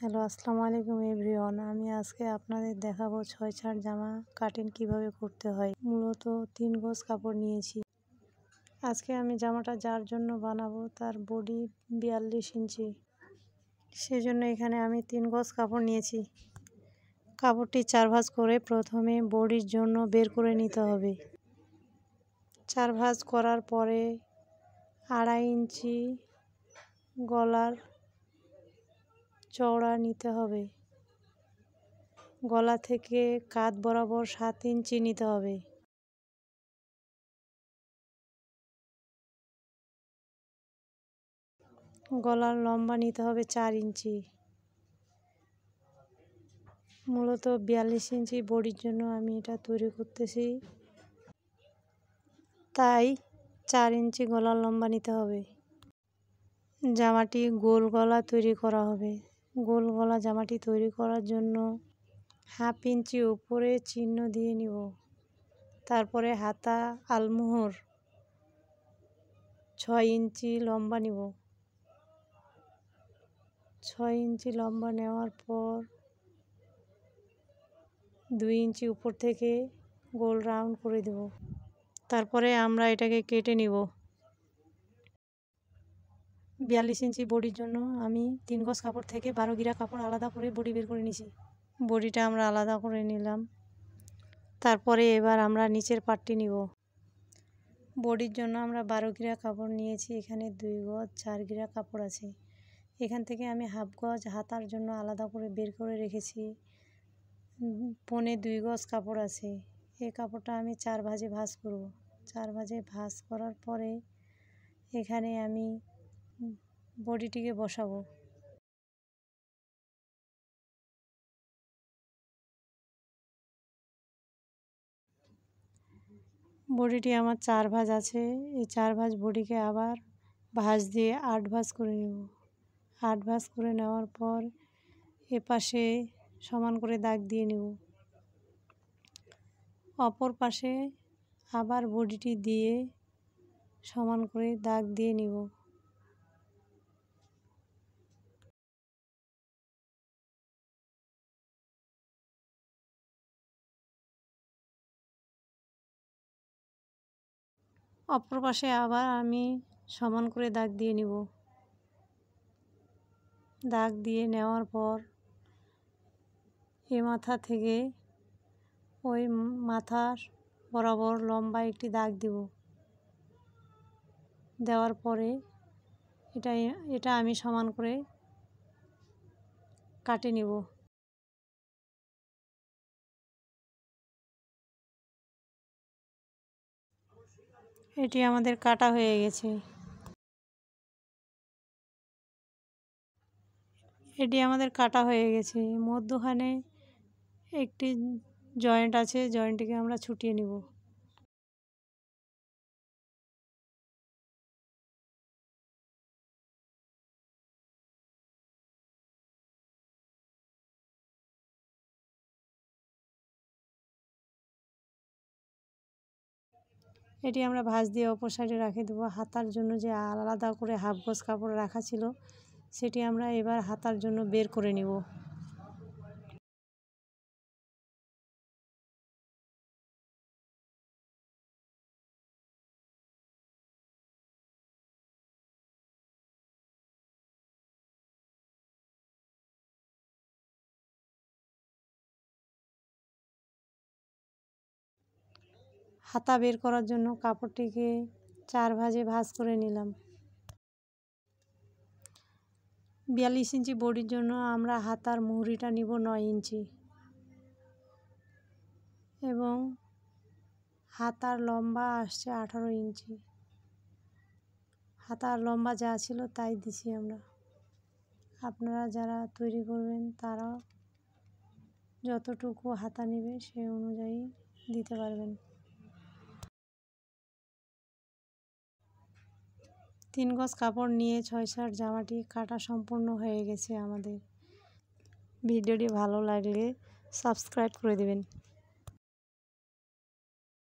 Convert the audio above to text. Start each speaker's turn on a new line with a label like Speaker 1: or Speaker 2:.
Speaker 1: Hello, আসসালামু আলাইকুম everyone. আমি আজকে আপনাদের দেখাবো 6/4 জামা কাটিং কিভাবে করতে হয়। মূলত 3 গজ কাপড় নিয়েছি। আজকে আমি জামাটা যার জন্য বানাবো তার বডি 42 ইঞ্চি। সেজন্য এখানে আমি 3 গজ কাপড় নিয়েছি। কাপড়টি 4 ভাঁজ করে প্রথমে বডির জন্য বের করে নিতে হবে। 4 ভাঁজ করার পরে 2.5 ইঞ্চি গলার চওড়া নিতে হবে। গলা থেকে কাঁধ বরাবর 7 ইঞ্চি নিতে হবে। গলার লম্বা নিতে হবে 4 ইঞ্চি। মূলত 42 ইঞ্চি বডির জন্য আমি এটা তৈরি করতেছি, তাই 4 ইঞ্চি গলার লম্বা নিতে হবে। জামাটি গোল গলা তৈরি করা হবে। গোল গলা জামাটি তৈরি করার জন্য 1/2 ইঞ্চি উপরে চিহ্ন দিয়ে নিব। তারপরে হাতা আলমোহর 6 ইঞ্চি লম্বা নিব। 6 ইঞ্চি লম্বা নেওয়ার পর 2 ইঞ্চি উপর থেকে গোল রাউন্ড করে দেব। তারপরে আমরা এটাকে কেটে নিব। 42 ইঞ্চি বডির জন্য আমি 3 গজ কাপড় থেকে 12 গিরা কাপড় আলাদা করে বডি বের করে নিয়েছি। বডিটা আমরা আলাদা করে নিলাম। তারপরে এবার আমরা নিচের পার্টটি নিব। বডির জন্য আমরা 12 গিরা কাপড় নিয়েছি। এখানে 2 গজ 4 গিরা কাপড় আছে। এখান থেকে আমি 1/2 গজ হাতার জন্য আলাদা করে বের করে রেখেছি। 2.25 গজ কাপড় আছে। এই কাপড়টা আমি 4 ভাঁজে ভাঁজ করব। 4 ভাঁজে ভাঁজ করার পরে এখানে আমি বডিটিকে বসাবো। বডিটি আমার 4 ভাঁজ আছে। এই 4 ভাঁজ বডিকে আবার ভাঁজ দিয়ে 8 ভাঁজ করে নেব। 8 ভাঁজ করে নেওয়ার পর এপাশে সমান করে দাগ দিয়ে নেব। অপর পাশে আবার বডিটি দিয়ে সমান করে দাগ দিয়ে নিব। অপর পাশে আবার আমি সমান করে দাগ দিয়ে নিব। দাগ দিয়ে নেওয়ার পর এ মাথা থেকে ওই মাথার বরাবর লম্বা একটি দাগ দেব। দেওয়ার পরে এটা আমি সমান করে কাটে নিব। এটি আমাদের কাটা হয়ে গেছে। মধ্যখানে একটি জয়েন্ট আছে, জয়েন্টটিকে আমরা ছুটিয়ে নিব। এটি আমরা ভাঁজ দিয়ে অপর সাইডে রেখে দেবো। হাতার জন্য যে আলাদা করে 1/2 গজ কাপড় রাখা ছিল সেটি আমরা এবার হাতার জন্য বের করে নিব। হাতা বের করার জন্য কাপড়টিকে 4 ভাঁজে ভাঁজ করে নিলাম। 42 ইঞ্চি বডির জন্য আমরা হাতার মুহুরিটা নিব 9 ইঞ্চি এবং হাতার লম্বা আসছে 18 ইঞ্চি। হাতার লম্বা যা ছিল তাই দিছি আমরা। আপনারা যারা তৈরি করবেন তারা যতটুকু হাতা নেবে সেই অনুযায়ী দিতে পারবেন। 3 গজ কাপড় নিয়ে 6/4 জামাটি কাটা সম্পূর্ণ হয়ে গেছে আমাদের। ভিডিওটি ভালো লাগলে সাবস্ক্রাইব করে দেবেন।